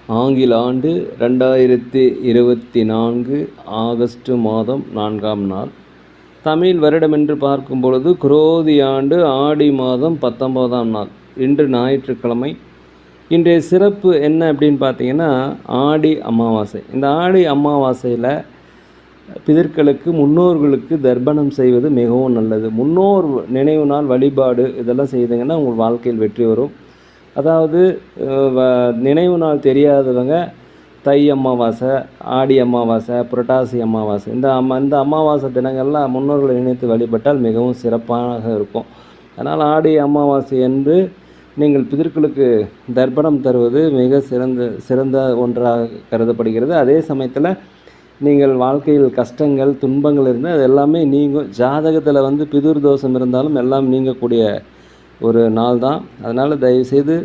ஆங்கில ஆண்டு 2024 ஆகஸ்ட் மாதம் 4ஆம் நாள். தமிழ் வருடம் என்று பார்க்கும் பொழுது குரோதி ஆண்டு ஆடி மாதம் 19ஆம் நாள். இன்று ஞாயிற்றுக்கிழமை. இன்றைய சிறப்பு என்ன அப்படின்னு பார்த்தீங்கன்னா, ஆடி அமாவாசை. இந்த ஆடி அமாவாசையில் பிதர்களுக்கு முன்னோர்களுக்கு தர்ப்பணம் செய்வது மிகவும் நல்லது. முன்னோர் நினைவு நாள் வழிபாடு இதெல்லாம் செய்தீங்கன்னா உங்கள் வாழ்க்கையில் வெற்றி வரும். அதாவது நினைவு நாள் தெரியாதவங்க தை அமாவாசை, ஆடி அமாவாசை, புரட்டாசி அமாவாசை இந்த அமாவாசை தினங்கள்லாம் முன்னோர்களை நினைத்து வழிபட்டால் மிகவும் சிறப்பாக இருக்கும். அதனால் ஆடி அமாவாசை என்று நீங்கள் பிதர்களுக்கு தர்ப்பணம் தருவது மிக சிறந்த ஒன்றாக கருதப்படுகிறது. அதே சமயத்தில் நீங்கள் வாழ்க்கையில் கஷ்டங்கள் துன்பங்கள் இருந்தால் அது எல்லாமே நீங்கும். ஜாதகத்தில் பிதுர் தோஷம் இருந்தாலும் எல்லாம் நீங்கக்கூடிய ஒரு நாள் தான். அதனால் தயவுசெய்து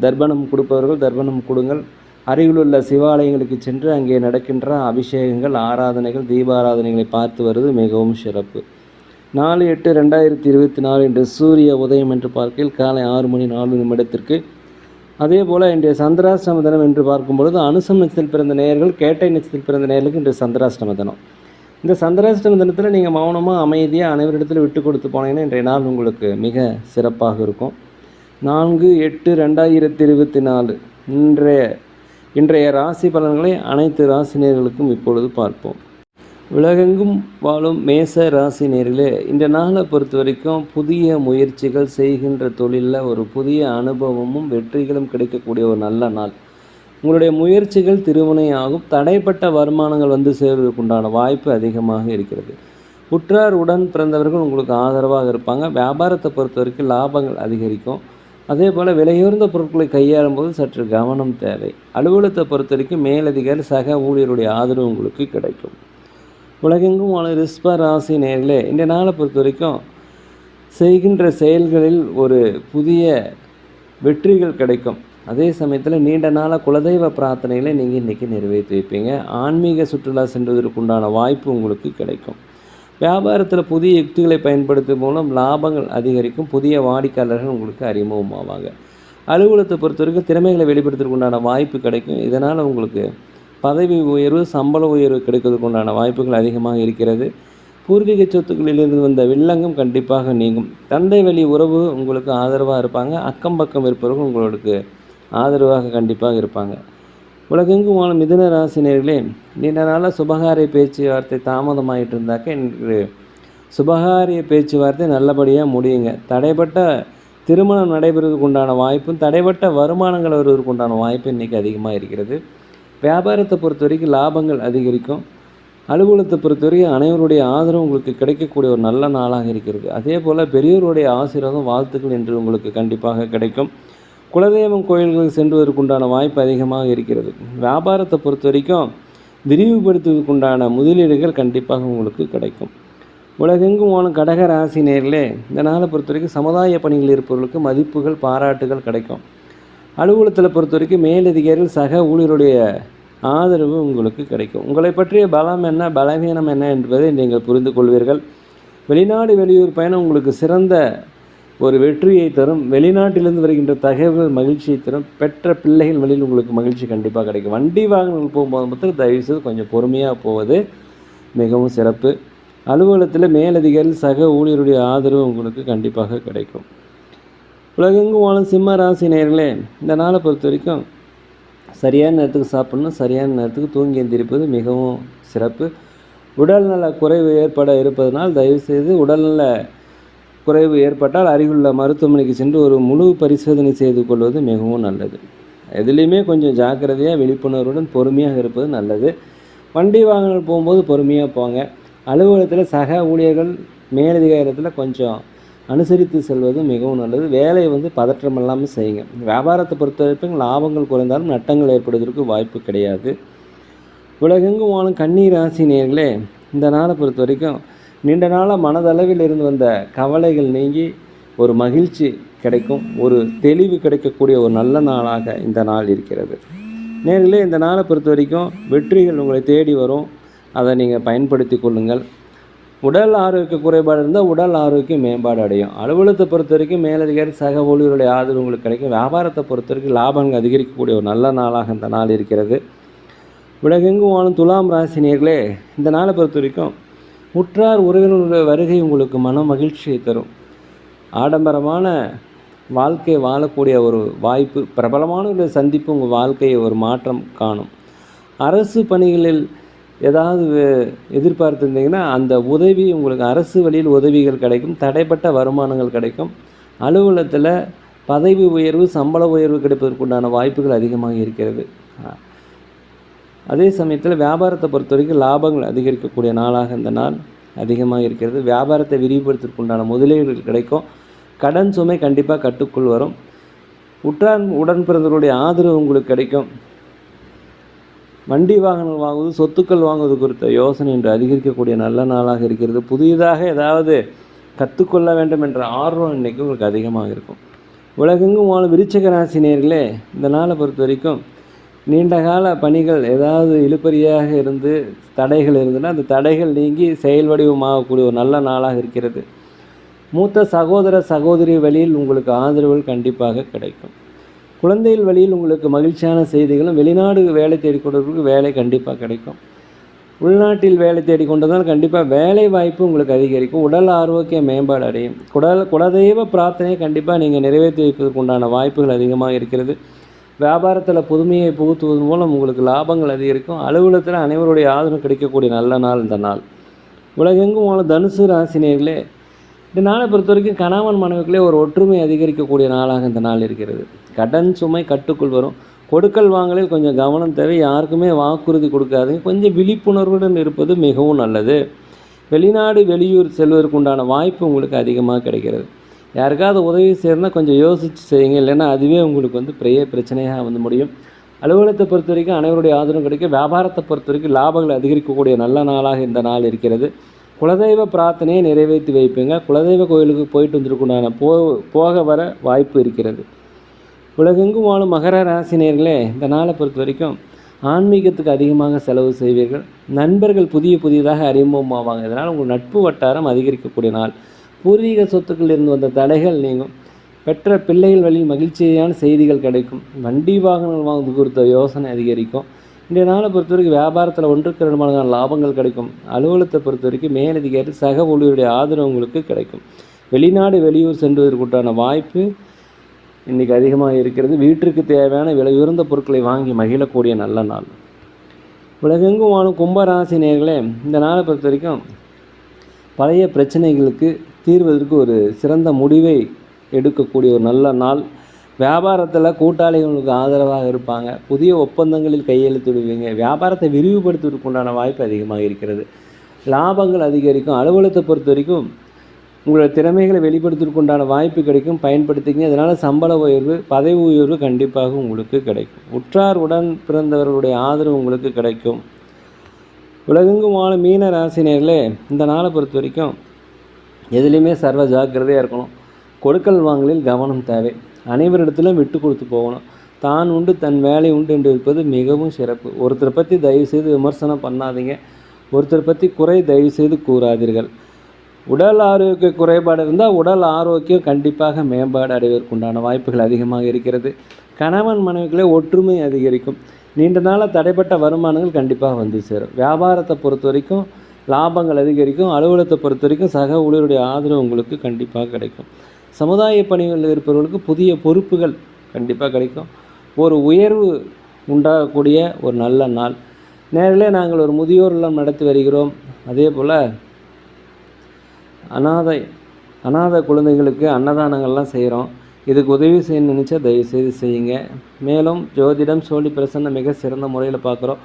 தர்ப்பணம் கொடுப்பவர்கள் தர்ப்பணம் கொடுங்கள். அருகிலுள்ள சிவாலயங்களுக்கு சென்று அங்கே நடக்கின்ற அபிஷேகங்கள், ஆராதனைகள், தீபாராதனைகளை பார்த்து வருவது மிகவும் சிறப்பு. 4/8/2024 இன்று சூரிய உதயம் என்று பார்க்கையில் காலை 6:04 அதே போல் இன்றைய சந்திராஷ்டம தினம் என்று பார்க்கும் பொழுது அனுசம் நட்சத்திரத்தில் பிறந்த நேயர்கள், கேட்டை நட்சத்திரத்தில் பிறந்த நேயர்களுக்கு இன்று சந்திராஷ்டம தினம். இந்த சந்திராஷ்டம தினத்தில் நீங்கள் மௌனமாக அமைதியாக அனைவரிடத்தில் விட்டு கொடுத்து போனீங்கன்னா இன்றைய நாள் உங்களுக்கு மிக சிறப்பாக இருக்கும். 4/8/2024 இன்றைய ராசி பலன்களை அனைத்து ராசினியர்களுக்கும் இப்பொழுது பார்ப்போம். உலகெங்கும் வாழும் மேச ராசினியர்களே, இந்த நாளை பொறுத்த வரைக்கும் புதிய முயற்சிகள் செய்கின்ற தொழிலில் ஒரு புதிய அனுபவமும் வெற்றிகளும் கிடைக்கக்கூடிய ஒரு நல்ல நாள். உங்களுடைய முயற்சிகள் திருவினையாகும். தடைப்பட்ட வருமானங்கள் சேர்வதற்குண்டான வாய்ப்பு அதிகமாக இருக்கிறது. உற்றார் உடன் பிறந்தவர்கள் உங்களுக்கு ஆதரவாக இருப்பாங்க. வியாபாரத்தை பொறுத்த வரைக்கும் லாபங்கள் அதிகரிக்கும். அதே போல் விலையுயர்ந்த பொருட்களை கையாளும் போது சற்று கவனம் தேவை. அலுவலகத்தை பொறுத்த வரைக்கும் மேலதிகாரி சக ஊழியருடைய ஆதரவு உங்களுக்கு கிடைக்கும். உலகெங்கும் வாழும் ரிஷப ராசி நேயர்களே, இந்த நாளை பொறுத்த வரைக்கும் செய்கின்ற செயல்களில் ஒரு புதிய வெற்றிகள் கிடைக்கும். அதே சமயத்தில் நீண்ட நாளாக குலதெய்வ பிரார்த்தனைகளை நீங்கள் இன்றைக்கி நிறைவேற்றி வைப்பீங்க. ஆன்மீக சுற்றுலா சென்றதற்குண்டான வாய்ப்பு உங்களுக்கு கிடைக்கும். வியாபாரத்தில் புதிய யுக்திகளை பயன்படுத்தும் மூலம் லாபங்கள் அதிகரிக்கும். புதிய வாடிக்கையாளர்கள் உங்களுக்கு அறிமுகமாவாங்க. அலுவலகத்தை பொறுத்த வரைக்கும் திறமைகளை வெளிப்படுத்துவதற்குண்டான வாய்ப்பு கிடைக்கும். இதனால் உங்களுக்கு பதவி உயர்வு, சம்பள உயர்வு கிடைப்பதற்குண்டான வாய்ப்புகள் அதிகமாக இருக்கிறது. பூர்வீக சொத்துக்களிலிருந்து வந்த வில்லங்கம் கண்டிப்பாக நீங்கும். தந்தை வழி உறவு உங்களுக்கு ஆதரவாக இருப்பாங்க. அக்கம் பக்கம் இருப்பவர்கள் உங்களுக்கு ஆதரவாக கண்டிப்பாக இருப்பாங்க. உலகெங்கும் வாழும் மிதுன ராசினியர்களே, நீண்ட நாளாக சுபகாரிய பேச்சுவார்த்தை தாமதமாகிட்டு இருந்தாக்க இன்று சுபகாரிய பேச்சுவார்த்தை நல்லபடியாக முடியுங்க. தடைப்பட்ட திருமணம் நடைபெறுவதற்கு உண்டான வாய்ப்பும் தடைப்பட்ட வருமானங்கள் வருவதற்கு உண்டான வாய்ப்பு இன்றைக்கி அதிகமாக இருக்கிறது. வியாபாரத்தை பொறுத்த வரைக்கும் லாபங்கள் அதிகரிக்கும். அலுவலகத்தை பொறுத்த வரைக்கும் அனைவருடைய ஆதரவு உங்களுக்கு கிடைக்கக்கூடிய ஒரு நல்ல நாளாக இருக்கிறது. அதே போல் பெரியோருடைய ஆசீர்வாதம் வாழ்த்துக்கள் என்று உங்களுக்கு கண்டிப்பாக கிடைக்கும். குலதெய்வம் கோயில்களுக்கு சென்றுவதற்குண்டான வாய்ப்பு அதிகமாக இருக்கிறது. வியாபாரத்தை பொறுத்த வரைக்கும் விரிவுபடுத்துவதற்குண்டான முதலீடுகள் கண்டிப்பாக உங்களுக்கு கிடைக்கும். உலகெங்கும் வாழும் கடக ராசி நேயர்களே, இந்த நாளை பொறுத்த வரைக்கும் சமுதாய பணிகள் இருப்பவர்களுக்கு மதிப்புகள், பாராட்டுகள் கிடைக்கும். அலுவலகத்தில் பொறுத்த வரைக்கும் மேலதிகாரிகள் சக ஊழியருடைய ஆதரவு உங்களுக்கு கிடைக்கும். உங்களை பற்றிய பலம் என்ன, பலவீனம் என்ன என்பதை நீங்கள் புரிந்து கொள்வீர்கள். வெளிநாடு வெளியூர் பயணம் உங்களுக்கு சிறந்த ஒரு வெற்றியை தரும். வெளிநாட்டிலிருந்து வருகின்ற தகவல்கள் மகிழ்ச்சியை தரும். பெற்ற பிள்ளைகள் வழியில் உங்களுக்கு மகிழ்ச்சி கண்டிப்பாக கிடைக்கும். வண்டி வாகனங்கள் போகும்போது மட்டும் தயவுசெய்து கொஞ்சம் பொறுமையாக போவது மிகவும் சிறப்பு. அலுவலகத்தில் மேலதிகாரிகள் சக ஊழியருடைய ஆதரவு உங்களுக்கு கண்டிப்பாக கிடைக்கும். உலகெங்கும் வாழும் சிம்ம ராசி நேயர்களே, இந்த நாளை பொறுத்த வரைக்கும் சரியான நேரத்துக்கு சாப்பிடணும், சரியான நேரத்துக்கு தூங்கி எந்திரிப்பது மிகவும் சிறப்பு. உடல்நல குறைவு ஏற்பட இருப்பதனால் தயவுசெய்து உடல்நல குறைவு ஏற்பட்டால் அருகிலுள்ள மருத்துவமனைக்கு சென்று ஒரு முழு பரிசோதனை செய்து கொள்வது மிகவும் நல்லது. எதுலேயுமே கொஞ்சம் ஜாக்கிரதையாக விழிப்புணர்வுடன் பொறுமையாக இருப்பது நல்லது. வண்டி வாகனங்கள் போகும்போது பொறுமையாக போங்க. அலுவலகத்தில் சக ஊழியர்கள் மேலதிகாரத்தில் கொஞ்சம் அனுசரித்து செல்வது மிகவும் நல்லது. வேலையை பதற்றம் இல்லாமல் செய்யுங்க. வியாபாரத்தை பொறுத்த வரைக்கும் லாபங்கள் குறைந்தாலும் நட்டங்கள் ஏற்படுவதற்கு வாய்ப்பு கிடையாது. உலகெங்கும் வாழும் கன்னி ராசி நேயர்களே, இந்த நாளை பொறுத்த வரைக்கும் நீண்ட நாளாக மனதளவில் இருந்து வந்த கவலைகள் நீங்கி ஒரு மகிழ்ச்சி கிடைக்கும். ஒரு தெளிவு கிடைக்கக்கூடிய ஒரு நல்ல நாளாக இந்த நாள் இருக்கிறது. நேர்களே, இந்த நாளை பொறுத்த வரைக்கும் வெற்றிகள் உங்களை தேடி வரும். அதை நீங்கள் பயன்படுத்தி கொள்ளுங்கள். உடல் ஆரோக்கிய குறைபாடு இருந்தால் உடல் ஆரோக்கியம் மேம்பாடு அடையும். அலுவலகத்தை பொறுத்த வரைக்கும் மேலதிகாரி சக ஊழியருடைய ஆதரவு உங்களுக்கு கிடைக்கும். வியாபாரத்தை பொறுத்த வரைக்கும் லாபங்கள் அதிகரிக்கக்கூடிய ஒரு நல்ல நாளாக இந்த நாள் இருக்கிறது. உலகெங்கும் வாழும் துலாம் ராசினியர்களே, இந்த நாளை பொறுத்த வரைக்கும் உற்றார் உறவினர்களுடைய வருகை உங்களுக்கு மன மகிழ்ச்சியை தரும். ஆடம்பரமான வாழ்க்கை வாழக்கூடிய ஒரு வாய்ப்பு, பிரபலமான ஒரு சந்திப்பு உங்கள் வாழ்க்கையை ஒரு மாற்றம் காணும். அரசு பணிகளில் ஏதாவது எதிர்பார்த்துருந்தீங்கன்னா அந்த உதவி உங்களுக்கு அரசு வழியில் உதவிகள் கிடைக்கும். தடைப்பட்ட வருமானங்கள் கிடைக்கும். அலுவலகத்தில் பதவி உயர்வு, சம்பள உயர்வு கிடைப்பதற்குண்டான வாய்ப்புகள் அதிகமாக இருக்கிறது. அதே சமயத்தில் வியாபாரத்தை பொறுத்த வரைக்கும் லாபங்கள் அதிகரிக்கக்கூடிய நாளாக இந்த நாள் அதிகமாக இருக்கிறது. வியாபாரத்தை விரிவுபடுத்துவதற்குண்டான முதலீடுகள் கிடைக்கும். கடன் சுமை கண்டிப்பாக கட்டுக்குள் வரும். உடன் பிறந்தவர்களுடைய ஆதரவு உங்களுக்கு கிடைக்கும். வண்டி வாகனங்கள் வாங்குவது, சொத்துக்கள் வாங்குவது குறித்த யோசனை இன்று அதிகரிக்கக்கூடிய நல்ல நாளாக இருக்கிறது. புதியதாக ஏதாவது கற்றுக்கொள்ள வேண்டும் என்ற ஆர்வம் இன்றைக்கி உங்களுக்கு அதிகமாக இருக்கும். உலகெங்கும் வாழும் விருச்சிக ராசினியர்களே, இந்த நாளை பொறுத்த வரைக்கும் நீண்டகால பணிகள் ஏதாவது இழுபறியாக இருந்து தடைகள் இருந்ததுன்னா அந்த தடைகள் நீங்கி செயல் வடிவமாகக்கூடிய ஒரு நல்ல நாளாக இருக்கிறது. மூத்த சகோதர சகோதரி வழியில் உங்களுக்கு ஆதரவுகள் கண்டிப்பாக கிடைக்கும். குழந்தைகள் வழியில் உங்களுக்கு மகிழ்ச்சியான செய்திகளும், வெளிநாடு வேலை தேடிக்கொண்டவர்களுக்கு வேலை கண்டிப்பாக கிடைக்கும். உள்நாட்டில் வேலை தேடிக்கொண்டதால் கண்டிப்பாக வேலை வாய்ப்பு உங்களுக்கு அதிகரிக்கும். உடல் ஆரோக்கிய மேம்பாடு அடையும். குலதெய்வ பிரார்த்தனையை கண்டிப்பாக நீங்கள் நிறைவேற்றி வைப்பதற்கு உண்டான வாய்ப்புகள் அதிகமாக இருக்கிறது. வியாபாரத்தில் புதுமையை புகுத்துவதன் மூலம் உங்களுக்கு லாபங்கள் அதிகரிக்கும். அலுவலகத்தில் அனைவருடைய ஆதரவு கிடைக்கக்கூடிய நல்ல நாள் இந்த நாள். உலகெங்கும் உள்ள தனுசு ராசினியர்களே, இந்த நாளை பொறுத்த வரைக்கும் கணவன் மனைவிக்குள்ளே ஒரு ஒற்றுமை அதிகரிக்கக்கூடிய நாளாக இந்த நாள் இருக்கிறது. கடன் சுமை கட்டுக்குள் வரும். கொடுக்கல் வாங்கலில் கொஞ்சம் கவனம் தேவை. யாருக்குமே வாக்குறுதி கொடுக்காதீங்க. கொஞ்சம் விழிப்புணர்வுடன் இருப்பது மிகவும் நல்லது. வெளிநாடு வெளியூர் செல்வதற்கு உண்டான வாய்ப்பு உங்களுக்கு அதிகமாக கிடைக்கிறது. யாருக்காவது உதவி செய்யணும்னா கொஞ்சம் யோசித்து செய்யுங்க, இல்லைன்னா அதுவே உங்களுக்கு பெரிய பிரச்சனையாக முடியும். அலுவலகத்தை பொறுத்த வரைக்கும் அனைவருடைய ஆதரவு கிடைக்கும். வியாபாரத்தை பொறுத்த வரைக்கும் லாபங்களை அதிகரிக்கக்கூடிய நல்ல நாளாக இந்த நாள் இருக்கிறது. குலதெய்வ பிரார்த்தனையை நிறைவேற்றி வைப்பீங்க. குலதெய்வ கோயிலுக்கு போயிட்டு வந்திருக்குண்டான போக வர வாய்ப்பு இருக்கிறது. உலகெங்கும் வாழும் மகர ராசினியர்களே, இந்த நாளை பொறுத்த வரைக்கும் ஆன்மீகத்துக்கு அதிகமாக செலவு செய்வீர்கள். நண்பர்கள் புதியதாக அறிமுகமாவாங்க. இதனால் உங்கள் நட்பு வட்டாரம் அதிகரிக்கக்கூடிய நாள். பூர்வீக சொத்துக்கள் இருந்து வந்த தடைகள் நீங்கும். பெற்ற பிள்ளைகள் வழியில் மகிழ்ச்சியான செய்திகள் கிடைக்கும். வண்டி வாகனங்கள் வாங்குவது குறித்த யோசனை அதிகரிக்கும். இன்றைய நாளை பொறுத்த வரைக்கும் வியாபாரத்தில் 1-2 மடங்கான லாபங்கள் கிடைக்கும். அலுவலகத்தை பொறுத்த வரைக்கும் மேலதிகாரி சக ஊழியருடைய ஆதரவு உங்களுக்கு கிடைக்கும். வெளிநாடு வெளியூர் சென்றுவதற்குண்டான வாய்ப்பு இன்றைக்கி அதிகமாக இருக்கிறது. வீட்டிற்கு தேவையான விலை உயர்ந்த பொருட்களை வாங்கி மகிழக்கூடிய நல்ல நாள். உலகெங்கும் வாழும் கும்பராசி நேயர்களே, இந்த நாளை பொறுத்த வரைக்கும் பழைய பிரச்சனைகளுக்கு தீர்வதற்கு ஒரு சிறந்த முடிவை எடுக்கக்கூடிய ஒரு நல்ல நாள். வியாபாரத்தில் கூட்டாளிகளுக்கு ஆதரவாக இருப்பாங்க. புதிய ஒப்பந்தங்களில் கையெழுத்திடுவீங்க. வியாபாரத்தை விரிவுபடுத்துவதற்குண்டான வாய்ப்பு அதிகமாக இருக்கிறது. லாபங்கள் அதிகரிக்கும். அலுவலகத்தை பொறுத்த வரைக்கும் உங்களோட திறமைகளை வெளிப்படுத்துவதற்குண்டான வாய்ப்பு கிடைக்கும். பயன்படுத்திங்க. அதனால் சம்பள உயர்வு, பதவி உயர்வு கண்டிப்பாக உங்களுக்கு கிடைக்கும். உற்றார் உடன் பிறந்தவர்களுடைய ஆதரவு உங்களுக்கு கிடைக்கும். உலகெங்கும் வாழும் மீன ராசினியர்களே, இந்த நாளை பொறுத்த வரைக்கும் எதுலேயுமே சர்வ ஜாக்கிரதையாக இருக்கணும். கொடுக்கல் வாங்கலில் கவனம் தேவை. அனைவரிடத்திலும் விட்டு கொடுத்து போகணும். தான் உண்டு தன் வேலை உண்டு என்று இருப்பது மிகவும் சிறப்பு. ஒருத்தரை பற்றி தயவுசெய்து விமர்சனம் பண்ணாதீங்க. ஒருத்தரை பற்றி குறை தயவுசெய்து கூறாதீர்கள். உடல் ஆரோக்கிய குறைபாடு இருந்தால் உடல் ஆரோக்கியம் கண்டிப்பாக மேம்பாடு அடைவதற்குண்டான வாய்ப்புகள் அதிகமாக இருக்கிறது. கணவன் மனைவிகளே ஒற்றுமை அதிகரிக்கும். நீண்ட நாளாக தடைப்பட்ட வருமானங்கள் கண்டிப்பாக சேரும். வியாபாரத்தை பொறுத்த வரைக்கும் லாபங்கள் அதிகரிக்கும். அலுவலகத்தை பொறுத்த வரைக்கும் சக ஊழியருடைய ஆதரவு உங்களுக்கு கண்டிப்பாக கிடைக்கும். சமுதாய பணிகளில் இருப்பவர்களுக்கு புதிய பொறுப்புகள் கண்டிப்பாக கிடைக்கும். ஒரு உயர்வு உண்டாகக்கூடிய ஒரு நல்ல நாள். நேரிலே நாங்கள் ஒரு முதியோர் இல்லம் நடத்தி வருகிறோம். அதே போல் அநாதை குழந்தைகளுக்கு அன்னதானங்கள்லாம் செய்கிறோம். இதுக்கு உதவி செய்ய நினச்சா தயவுசெய்து செய்யுங்க. மேலும் ஜோதிடம் சோழி பிரசன்னம் மிக சிறந்த முறையில் பார்க்குறோம்.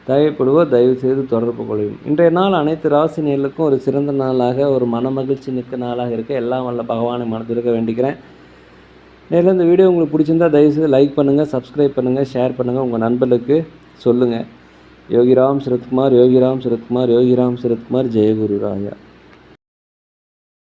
தேவைப்படுவோர் தயவுசெய்து தொடர்பு கொள்ளும். இன்றைய நாள் அனைத்து ராசினியர்களுக்கும் ஒரு சிறந்த நாளாக, ஒரு மன மகிழ்ச்சி மிக்க நாளாக இருக்க எல்லாம் வல்ல பகவானை மனதிருக்க வேண்டிக்கிறேன். நேரில் இந்த வீடியோ உங்களுக்கு பிடிச்சிருந்தால் தயவுசெய்து லைக் பண்ணுங்கள், சப்ஸ்கிரைப் பண்ணுங்கள், ஷேர் பண்ணுங்கள், உங்கள் நண்பர்களுக்கு சொல்லுங்கள். யோகிராம் சரத்குமார், யோகிராம் சரத்குமார், யோகிராம் சரத்குமார், ஜெயகுரு ராயா.